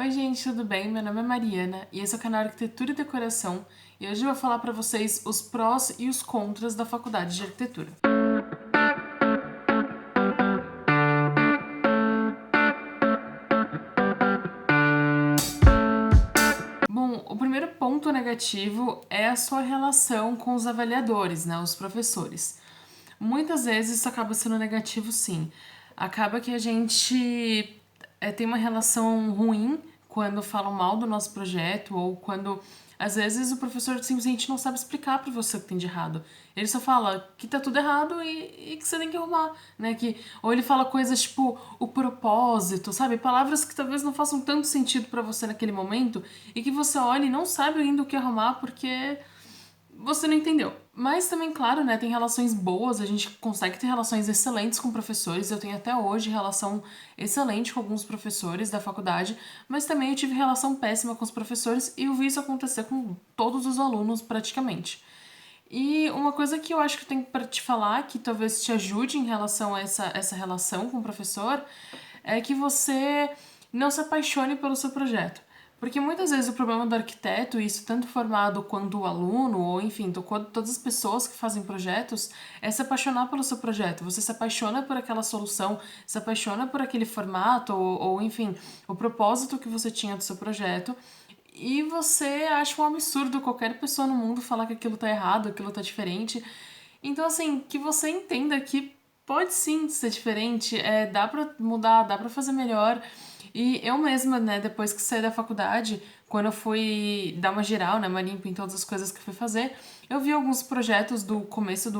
Oi gente, tudo bem? Meu nome é Mariana e esse é o canal Arquitetura e Decoração e hoje eu vou falar para vocês os prós e os contras da faculdade de arquitetura. Bom, o primeiro ponto negativo é a sua relação com os avaliadores, né, os professores. Muitas vezes isso acaba sendo negativo, sim. Acaba que a gente tem uma relação ruim quando falam mal do nosso projeto ou quando às vezes o professor simplesmente não sabe explicar para você o que tem de errado. Ele só fala que tá tudo errado e que você tem que arrumar, né? Ou ele fala coisas tipo o propósito, sabe? Palavras que talvez não façam tanto sentido para você naquele momento e que você olha e não sabe ainda o que arrumar porque você não entendeu. Mas também, claro, né, tem relações boas, a gente consegue ter relações excelentes com professores. Eu tenho até hoje relação excelente com alguns professores da faculdade, mas também eu tive relação péssima com os professores e eu vi isso acontecer com todos os alunos praticamente. E uma coisa que eu acho que eu tenho para te falar, que talvez te ajude em relação a essa relação com o professor, é que você não se apaixone pelo seu projeto. Porque muitas vezes o problema do arquiteto, isso tanto formado quanto o aluno, ou enfim, todas as pessoas que fazem projetos, é se apaixonar pelo seu projeto. Você se apaixona por aquela solução, se apaixona por aquele formato, ou enfim, o propósito que você tinha do seu projeto. E você acha um absurdo qualquer pessoa no mundo falar que aquilo tá errado, aquilo tá diferente. Então, assim, que você entenda que pode sim ser diferente, dá pra mudar, dá pra fazer melhor. E eu mesma, né, depois que saí da faculdade, quando eu fui dar uma geral, né, uma limpa em todas as coisas que eu fui fazer, eu vi alguns projetos do começo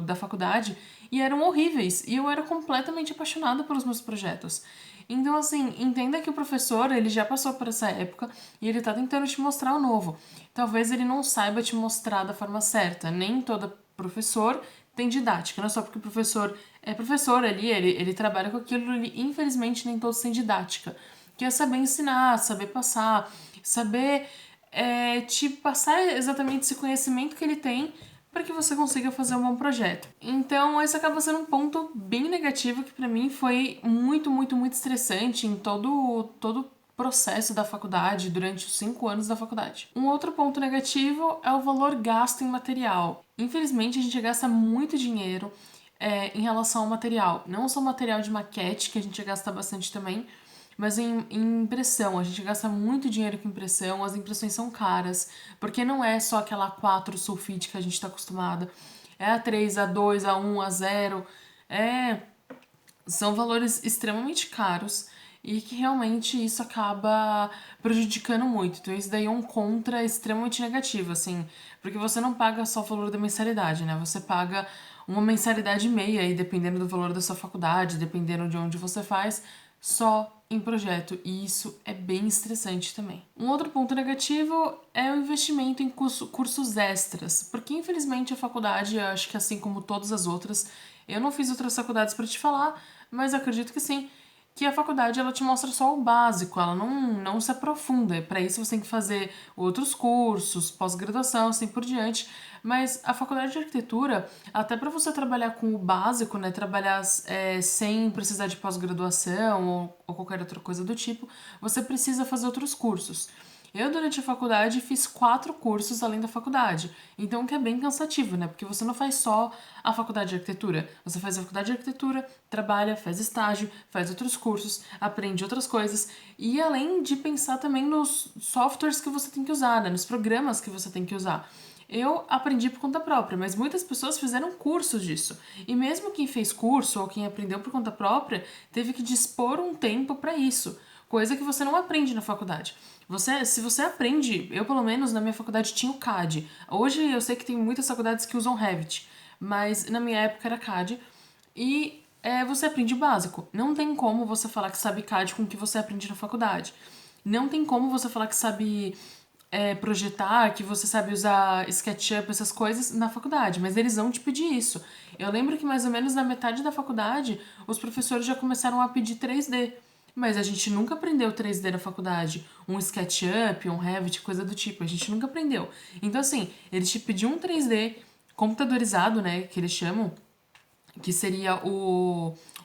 da faculdade e eram horríveis. E eu era completamente apaixonada pelos meus projetos. Então, assim, entenda que o professor, ele já passou por essa época e ele tá tentando te mostrar o novo. Talvez ele não saiba te mostrar da forma certa. Nem todo professor tem didática. Não é só porque o professor é professor ali, ele trabalha com aquilo, ele, infelizmente nem todos têm didática. Que é saber ensinar, saber passar, saber te passar exatamente esse conhecimento que ele tem para que você consiga fazer um bom projeto. Então, esse acaba sendo um ponto bem negativo que para mim foi muito, muito, muito estressante em todo o processo da faculdade, durante os 5 anos da faculdade. Um outro ponto negativo é o valor gasto em material. Infelizmente, a gente gasta muito dinheiro em relação ao material. Não só material de maquete, que a gente gasta bastante também, mas em impressão. A gente gasta muito dinheiro com impressão, as impressões são caras, porque não é só aquela A4 sulfite que a gente está acostumada. É A3, A2, A1, A0. É, são valores extremamente caros e que realmente isso acaba prejudicando muito. Então isso daí é um contra extremamente negativo, assim, porque você não paga só o valor da mensalidade, né? Você paga uma mensalidade e meia aí, dependendo do valor da sua faculdade, dependendo de onde você faz, só em projeto, e isso é bem estressante também. Um outro ponto negativo é o investimento em cursos extras, porque infelizmente a faculdade, eu acho que assim como todas as outras, eu não fiz outras faculdades para te falar, mas acredito que sim, que a faculdade ela te mostra só o básico, ela não se aprofunda. Para isso você tem que fazer outros cursos, pós-graduação, assim por diante. Mas a faculdade de arquitetura, até para você trabalhar com o básico, né, trabalhar sem precisar de pós-graduação ou qualquer outra coisa do tipo, você precisa fazer outros cursos. Eu, durante a faculdade, fiz 4 cursos além da faculdade. Então, que é bem cansativo, né? Porque você não faz só a faculdade de arquitetura. Você faz a faculdade de arquitetura, trabalha, faz estágio, faz outros cursos, aprende outras coisas. E além de pensar também nos softwares que você tem que usar, né? Nos programas que você tem que usar. Eu aprendi por conta própria, mas muitas pessoas fizeram cursos disso. E mesmo quem fez curso ou quem aprendeu por conta própria, teve que dispor um tempo para isso, coisa que você não aprende na faculdade. Se você aprende, eu pelo menos na minha faculdade tinha o CAD. Hoje eu sei que tem muitas faculdades que usam Revit, mas na minha época era CAD. E você aprende o básico. Não tem como você falar que sabe CAD com o que você aprende na faculdade. Não tem como você falar que sabe projetar, que você sabe usar SketchUp, essas coisas na faculdade, mas eles vão te pedir isso. Eu lembro que mais ou menos na metade da faculdade, os professores já começaram a pedir 3D. Mas a gente nunca aprendeu 3D na faculdade. Um SketchUp, um Revit, coisa do tipo. A gente nunca aprendeu. Então, assim, eles te pediam um 3D computadorizado, né? Que eles chamam, que seria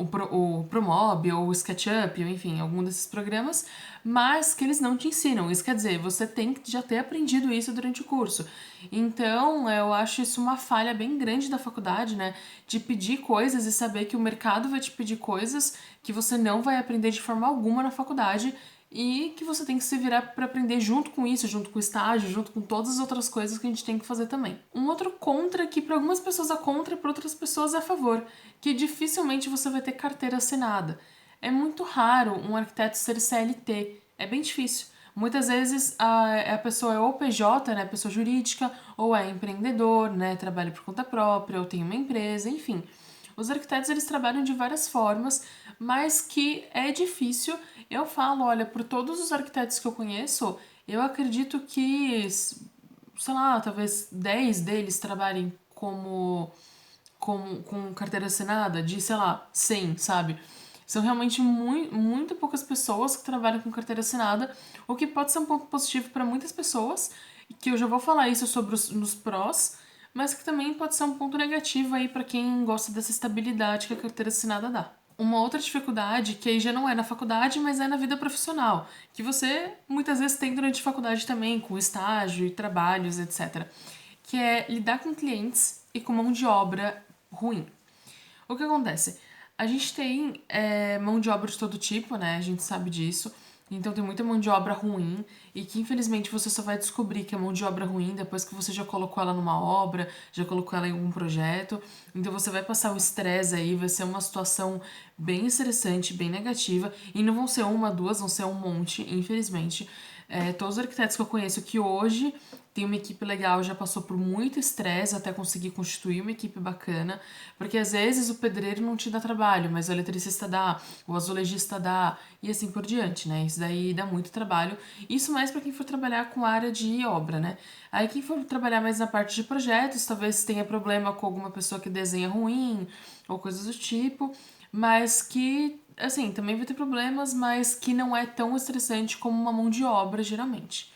o Promob ou o SketchUp, ou enfim, algum desses programas, mas que eles não te ensinam. Isso quer dizer, você tem que já ter aprendido isso durante o curso. Então, eu acho isso uma falha bem grande da faculdade, né? De pedir coisas e saber que o mercado vai te pedir coisas que você não vai aprender de forma alguma na faculdade e que você tem que se virar para aprender junto com isso, junto com o estágio, junto com todas as outras coisas que a gente tem que fazer também. Um outro contra que para algumas pessoas é contra e para outras pessoas é a favor, que dificilmente você vai ter carteira assinada. É muito raro um arquiteto ser CLT, é bem difícil. Muitas vezes a pessoa é ou PJ, né, pessoa jurídica, ou é empreendedor, né, trabalha por conta própria, ou tem uma empresa, enfim. Os arquitetos eles trabalham de várias formas, mas que é difícil. Eu falo, olha, por todos os arquitetos que eu conheço, eu acredito que, sei lá, talvez 10 deles trabalhem com carteira assinada, de, sei lá, 100, sabe? São realmente muito poucas pessoas que trabalham com carteira assinada, o que pode ser um ponto positivo para muitas pessoas, que eu já vou falar isso sobre nos prós, mas que também pode ser um ponto negativo aí para quem gosta dessa estabilidade que a carteira assinada dá. Uma outra dificuldade, que aí já não é na faculdade, mas é na vida profissional, que você muitas vezes tem durante a faculdade também, com estágio e trabalhos, etc., que é lidar com clientes e com mão de obra ruim. O que acontece? A gente tem mão de obra de todo tipo, né? A gente sabe disso. Então tem muita mão de obra ruim e que infelizmente você só vai descobrir que é mão de obra ruim depois que você já colocou ela numa obra, já colocou ela em algum projeto. Então você vai passar o estresse aí, vai ser uma situação bem estressante, bem negativa. E não vão ser uma, duas, vão ser um monte, infelizmente. Todos os arquitetos que eu conheço que hoje tem uma equipe legal, já passou por muito estresse até conseguir constituir uma equipe bacana, porque às vezes o pedreiro não te dá trabalho, mas o eletricista dá, o azulejista dá, e assim por diante, né? Isso daí dá muito trabalho. Isso mais para quem for trabalhar com a área de obra, né? Aí quem for trabalhar mais na parte de projetos, talvez tenha problema com alguma pessoa que desenha ruim, ou coisas do tipo, mas que assim, também vai ter problemas, mas que não é tão estressante como uma mão de obra, geralmente.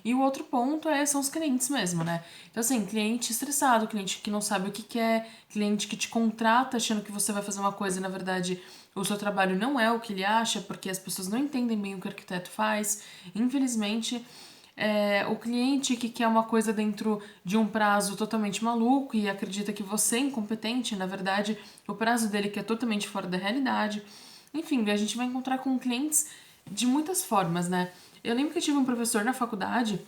E o outro ponto são os clientes mesmo, né? Então, assim, cliente estressado, cliente que não sabe o que quer, cliente que te contrata achando que você vai fazer uma coisa e, na verdade, o seu trabalho não é o que ele acha, porque as pessoas não entendem bem o que o arquiteto faz. Infelizmente, o cliente que quer uma coisa dentro de um prazo totalmente maluco e acredita que você é incompetente, na verdade, o prazo dele que é totalmente fora da realidade. Enfim, a gente vai encontrar com clientes de muitas formas, né? Eu lembro que eu tive um professor na faculdade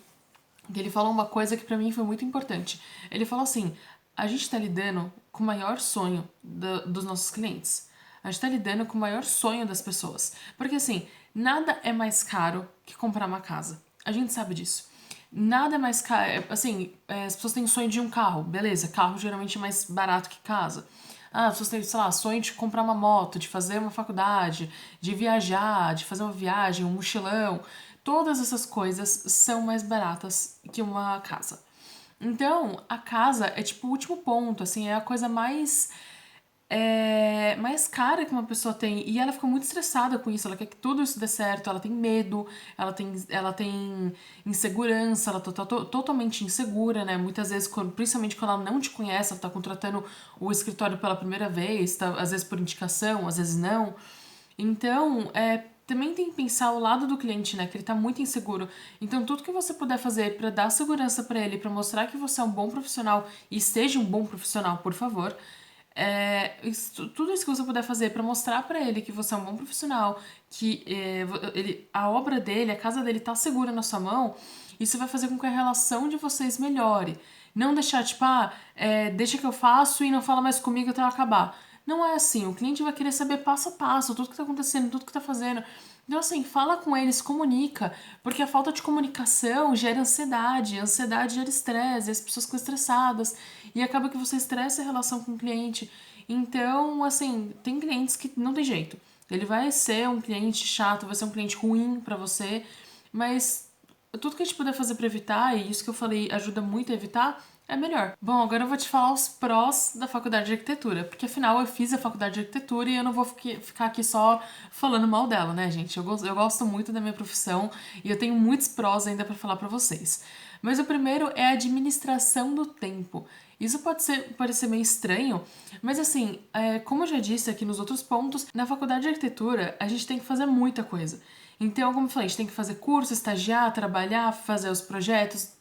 que ele falou uma coisa que pra mim foi muito importante. Ele falou assim: a gente tá lidando com o maior sonho dos nossos clientes. A gente tá lidando com o maior sonho das pessoas. Porque assim, nada é mais caro que comprar uma casa. A gente sabe disso. Nada é mais caro. Assim, as pessoas têm sonho de um carro, beleza, carro geralmente é mais barato que casa. As pessoas têm, sei lá, sonho de comprar uma moto, de fazer uma faculdade, de viajar, de fazer uma viagem, um mochilão. Todas essas coisas são mais baratas que uma casa. Então, a casa é tipo o último ponto, assim, é a coisa mais cara que uma pessoa tem. E ela fica muito estressada com isso, ela quer que tudo isso dê certo, ela tem medo, ela tem insegurança, ela tá totalmente insegura, né? Muitas vezes, principalmente quando ela não te conhece, ela tá contratando o escritório pela primeira vez, tá, às vezes por indicação, às vezes não. Então, também tem que pensar o lado do cliente, né? Que ele tá muito inseguro. Então, tudo que você puder fazer para dar segurança para ele, para mostrar que você é um bom profissional e seja um bom profissional, por favor. Tudo isso que você puder fazer para mostrar para ele que você é um bom profissional, que a obra dele, a casa dele tá segura na sua mão, isso vai fazer com que a relação de vocês melhore. Não deixar, tipo, deixa que eu faço e não fala mais comigo até eu acabar. Não é assim, o cliente vai querer saber passo a passo, tudo que tá acontecendo, tudo que tá fazendo. Então, assim, fala com eles, comunica, porque a falta de comunicação gera ansiedade, a ansiedade gera estresse, e as pessoas ficam estressadas, e acaba que você estressa a relação com o cliente. Então, assim, tem clientes que não tem jeito. Ele vai ser um cliente chato, vai ser um cliente ruim pra você, mas tudo que a gente puder fazer pra evitar, e isso que eu falei ajuda muito a evitar, é melhor. Bom, agora eu vou te falar os prós da faculdade de arquitetura, porque afinal eu fiz a faculdade de arquitetura e eu não vou ficar aqui só falando mal dela, né, gente? Eu gosto muito da minha profissão e eu tenho muitos prós ainda pra falar pra vocês. Mas o primeiro é a administração do tempo. Isso pode parecer meio estranho, mas assim, como eu já disse aqui nos outros pontos, na faculdade de arquitetura a gente tem que fazer muita coisa. Então, como eu falei, a gente tem que fazer curso, estagiar, trabalhar, fazer os projetos,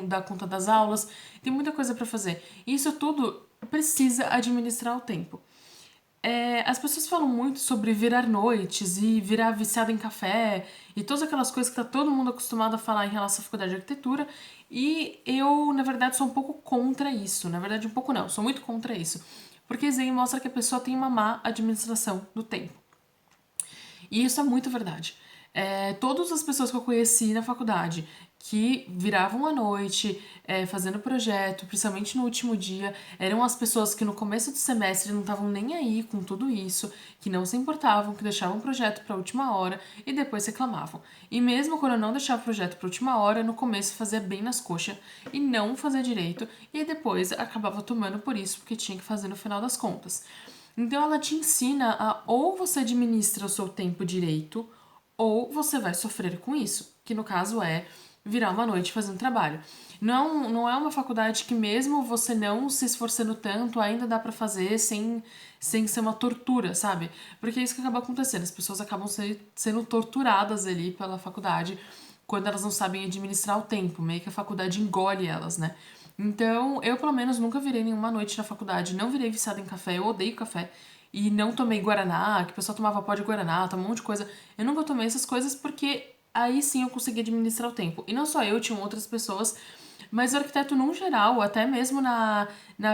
dar conta das aulas, tem muita coisa para fazer. E isso tudo precisa administrar o tempo. As pessoas falam muito sobre virar noites e virar viciado em café e todas aquelas coisas que tá todo mundo acostumado a falar em relação à faculdade de arquitetura. E eu, na verdade, sou um pouco contra isso. Na verdade, um pouco não, sou muito contra isso. Porque isso aí mostra que a pessoa tem uma má administração do tempo. E isso é muito verdade. Todas as pessoas que eu conheci na faculdade que viravam à noite, fazendo projeto, principalmente no último dia, eram as pessoas que no começo do semestre não estavam nem aí com tudo isso, que não se importavam, que deixavam o projeto para a última hora e depois reclamavam. E mesmo quando eu não deixava o projeto para a última hora, no começo fazia bem nas coxas e não fazia direito, e aí depois acabava tomando por isso, porque tinha que fazer no final das contas. Então ela te ensina a ou você administra o seu tempo direito, ou você vai sofrer com isso, que no caso é virar uma noite fazendo trabalho. Não é uma faculdade que mesmo você não se esforçando tanto, ainda dá pra fazer sem ser uma tortura, sabe? Porque é isso que acaba acontecendo, as pessoas acabam sendo torturadas ali pela faculdade quando elas não sabem administrar o tempo, meio que a faculdade engole elas, né? Então, eu pelo menos nunca virei nenhuma noite na faculdade, não virei viciada em café, eu odeio café. E não tomei guaraná, que o pessoal tomava pó de guaraná, tomou um monte de coisa. Eu nunca tomei essas coisas porque aí sim eu consegui administrar o tempo. E não só eu, tinham outras pessoas, mas o arquiteto num geral, até mesmo na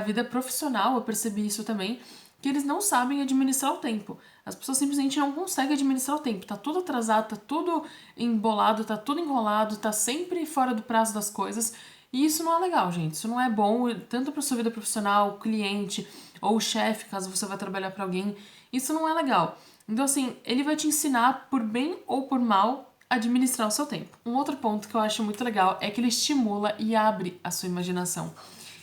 vida profissional, eu percebi isso também, que eles não sabem administrar o tempo. As pessoas simplesmente não conseguem administrar o tempo. Tá tudo atrasado, tá tudo embolado, tá tudo enrolado, tá sempre fora do prazo das coisas. E isso não é legal, gente. Isso não é bom, tanto para sua vida profissional, cliente ou chefe, caso você vá trabalhar para alguém. Isso não é legal. Então, assim, ele vai te ensinar, por bem ou por mal, a administrar o seu tempo. Um outro ponto que eu acho muito legal é que ele estimula e abre a sua imaginação.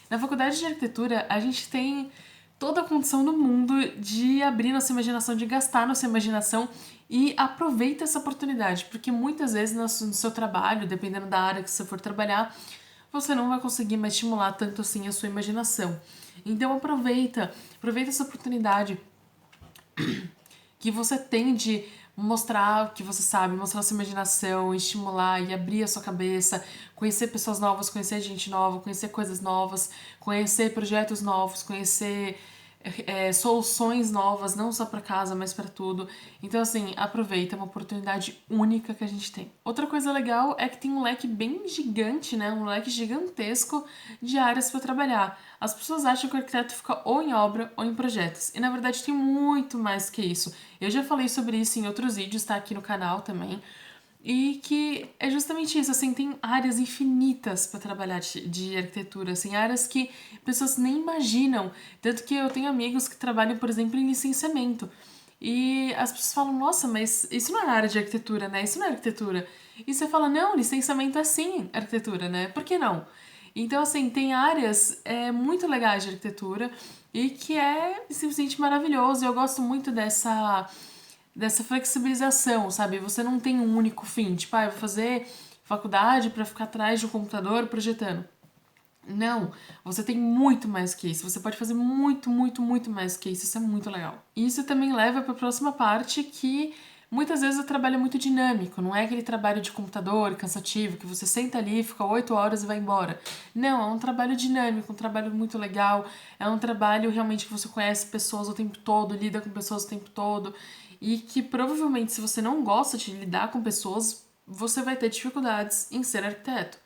Na faculdade de arquitetura, a gente tem toda a condição do mundo de abrir nossa imaginação, de gastar nossa imaginação e aproveita essa oportunidade, porque muitas vezes no seu trabalho, dependendo da área que você for trabalhar, você não vai conseguir mais estimular tanto assim a sua imaginação. Então aproveita essa oportunidade que você tem de mostrar o que você sabe, mostrar sua imaginação, estimular e abrir a sua cabeça, conhecer pessoas novas, conhecer gente nova, conhecer coisas novas, conhecer projetos novos, conhecer soluções novas, não só para casa, mas para tudo. Então, assim, aproveita, é uma oportunidade única que a gente tem. Outra coisa legal é que tem um leque bem gigante, né? Um leque gigantesco de áreas para trabalhar. As pessoas acham que o arquiteto fica ou em obra ou em projetos. E na verdade tem muito mais que isso. Eu já falei sobre isso em outros vídeos, tá aqui no canal também. E que é justamente isso, assim, tem áreas infinitas para trabalhar de arquitetura, assim, áreas que pessoas nem imaginam. Tanto que eu tenho amigos que trabalham, por exemplo, em licenciamento. E as pessoas falam, nossa, mas isso não é área de arquitetura, né? Isso não é arquitetura. E você fala, não, licenciamento é sim arquitetura, né? Por que não? Então, assim, tem áreas muito legais de arquitetura e que é simplesmente maravilhoso. Eu gosto muito dessa flexibilização, sabe? Você não tem um único fim, tipo, eu vou fazer faculdade para ficar atrás de um computador projetando. Não, você tem muito mais que isso. Você pode fazer muito, muito, muito mais que isso. Isso é muito legal. E isso também leva para a próxima parte que muitas vezes o trabalho é muito dinâmico. Não é aquele trabalho de computador cansativo que você senta ali, fica 8 horas e vai embora. Não, é um trabalho dinâmico, um trabalho muito legal. É um trabalho realmente que você conhece pessoas o tempo todo, lida com pessoas o tempo todo. E que provavelmente, se você não gosta de lidar com pessoas, você vai ter dificuldades em ser arquiteto.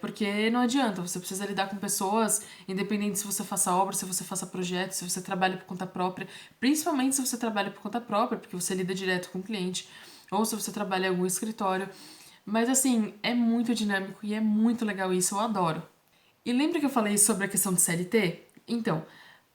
Porque não adianta, você precisa lidar com pessoas, independente se você faça obra, se você faça projeto, se você trabalha por conta própria, principalmente se você trabalha por conta própria, porque você lida direto com o cliente, ou se você trabalha em algum escritório. Mas assim, é muito dinâmico e é muito legal isso, eu adoro. E lembra que eu falei sobre a questão de CLT? Então,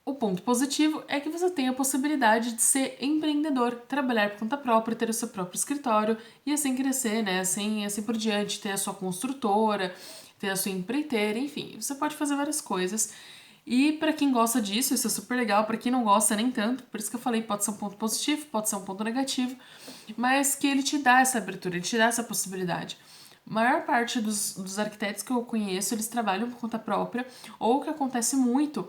o ponto positivo é que você tem a possibilidade de ser empreendedor, trabalhar por conta própria, ter o seu próprio escritório e assim crescer, né? Assim por diante, ter a sua construtora, ter a sua empreiteira, enfim, você pode fazer várias coisas. E para quem gosta disso, isso é super legal. Para quem não gosta, nem tanto. Por isso que eu falei, pode ser um ponto positivo, pode ser um ponto negativo, mas que ele te dá essa abertura, ele te dá essa possibilidade. maior parte dos arquitetos que eu conheço, eles trabalham por conta própria, ou o que acontece muito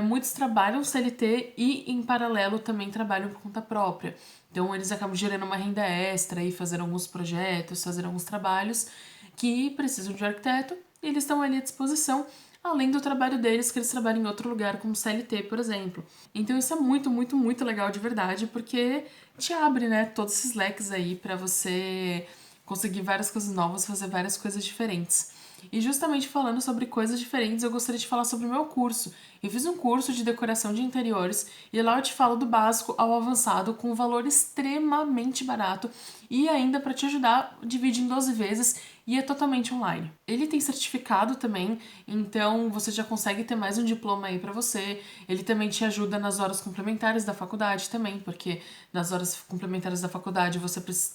muitos trabalham CLT e, em paralelo, também trabalham por conta própria. Então, eles acabam gerando uma renda extra e fazendo alguns projetos, fazendo alguns trabalhos que precisam de um arquiteto e eles estão ali à disposição, além do trabalho deles, que eles trabalham em outro lugar, como CLT, por exemplo. Então, isso é muito, muito, muito legal de verdade, porque te abre, né, todos esses leques aí para você conseguir várias coisas novas, fazer várias coisas diferentes. E justamente falando sobre coisas diferentes, eu gostaria de falar sobre o meu curso. Eu fiz um curso de decoração de interiores e lá eu te falo do básico ao avançado com um valor extremamente barato e ainda para te ajudar, divide em 12 vezes e é totalmente online. Ele tem certificado também, então você já consegue ter mais um diploma aí para você. Ele também te ajuda nas horas complementares da faculdade também, porque nas horas complementares da faculdade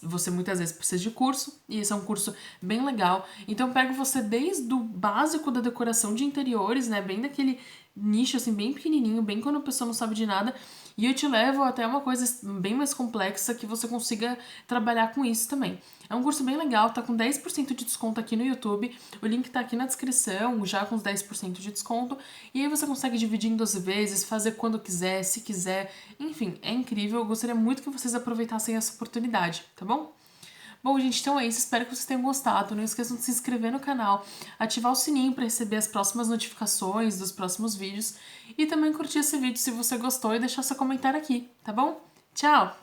você muitas vezes precisa de curso e esse é um curso bem legal. Então pego você desde o básico da decoração de interiores, né, bem daquele nicho assim bem pequenininho, bem quando a pessoa não sabe de nada, e eu te levo até uma coisa bem mais complexa que você consiga trabalhar com isso também. É um curso bem legal, tá com 10% de desconto aqui no YouTube. O link tá aqui na descrição, já com os 10% de desconto. E aí você consegue dividir em 12 vezes, fazer quando quiser, se quiser. Enfim, é incrível. Eu gostaria muito que vocês aproveitassem essa oportunidade, tá bom? Bom, gente, então é isso. Espero que vocês tenham gostado. Não esqueçam de se inscrever no canal, ativar o sininho para receber as próximas notificações dos próximos vídeos e também curtir esse vídeo se você gostou e deixar seu comentário aqui, tá bom? Tchau!